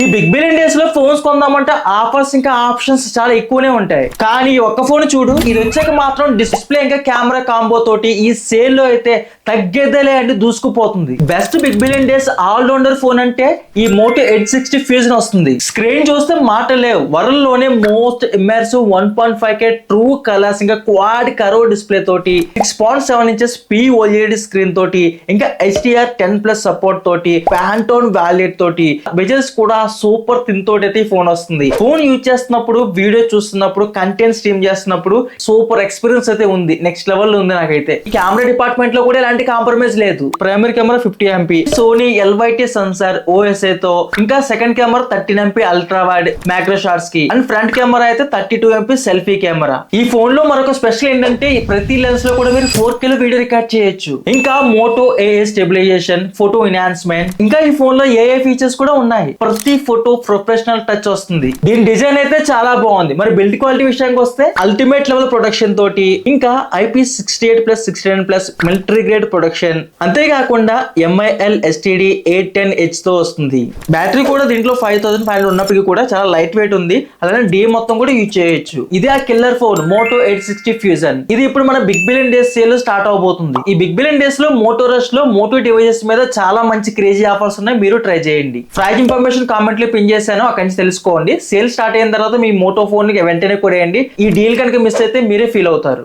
ఈ Big Billion Days లో phones కొందామంటే offers ఇంకా ఆప్షన్స్ చాలా ఎక్కువనే ఉంటాయి. కానీ ఒక్క ఫోన్ చూడు, ఇది వచ్చాక మాత్రం డిస్ప్లే ఇంకా కెమెరా కాంబో తోటి ఈ సేల్ లో అయితే తగ్గేదేలే అంటే దూసుకుపోతుంది. Best Big Billion Days all rounder phone అంటే ఈ మోటో ఎడ్జ్ 60 ఫ్యూజన్ వస్తుంది. స్క్రీన్ చూస్తే మాటలేవు, వరల్డ్ లోనే most immersive 1.5K true colours ఇంకా క్వాడ్ కర్వ్ డిస్ప్లే తోటి 6.7 ఇంచెస్ OLED స్క్రీన్ తోటి ఇంకా HDR10+ సపోర్ట్ తోటి ప్యాంటోన్ వాల్యూట్ తోటి బెజెస్ కూడా సూపర్ థిన్ తోటి అయితే ఫోన్ వస్తుంది. ఫోన్ యూజ్ చేస్తున్నప్పుడు, వీడియో చూస్తున్నప్పుడు, కంటెంట్ స్ట్రీమ్ చేస్తున్నప్పుడు సూపర్ ఎక్స్పీరియన్స్ అయితే ఉంది. నెక్స్ట్ లెవెల్ లో ఉంది నాకైతే. ఈ కెమెరా డిపార్ట్మెంట్ లో కూడా ఎలాంటి కాంప్రమైజ్ లేదు. Primary camera 50 MP, Sony LYT sensor OSA తో, ఇంకా second camera 13 MP ultra wide macro shots కి, అండ్ ఫ్రంట్ కెమెరా అయితే 32 MP సెల్ఫీ కెమెరా. ఈ ఫోన్ లో మరొక స్పెషల్ ఏంటంటే ప్రతి లెన్స్ లో కూడా మీరు 4K లో వీడియో రికార్డ్ చేయొచ్చు. ఇంకా Moto AI stabilisation, photo enhancement, ఇంకా ఈ ఫోన్ లో AI ఫీచర్స్ కూడా ఉన్నాయి. ప్రతి ఫోటో ప్రొఫెషనల్ టచ్ వస్తుంది. దీని డిజైన్ అయితే చాలా బాగుంది. మరి బిల్డ్ క్వాలిటీ విషయానికి వస్తే అల్టిమేట్ లెవెల్ ప్రొడక్షన్ తోటి, ఇంకా IP68+69+ మిలిటరీ గ్రేడ్ ప్రొడక్షన్, అంతేకాకుండా MIL STD 810H తో వస్తుంది. బ్యాటరీ కూడా దీంట్లో 5500 ఉన్నప్పటికీ కూడా చాలా లైట్ వెయిట్ ఉంది. అలానే డే మొత్తం కూడా యూజ్ చేయొచ్చు. ఇదే ఆ కిల్లర్ ఫోన్ మోటో 860 ఫ్యూజన్. ఇది ఇప్పుడు మన Big Billion Days sale start అవబోతుంది. ఈ బిగ్ బిలియన్ డేస్ లో మోటో రష్ లో మోటో డివైజెస్ మీద చాలా మంచి క్రేజీ ఆఫర్స్ ఉన్నాయి. మీరు ట్రై చేయండి. ప్రైస్ ఇన్ఫర్మేషన్ కామెంట్ లో పిన్ చేశాను, అక్కడి నుంచి తెలుసుకోండి. సేల్ స్టార్ట్ అయిన తర్వాత మీ మోటో ఫోన్ కి వెంటనే కొనేయండి. ఈ డీల్ కనుక మిస్ అయితే మీరే ఫీల్ అవుతారు.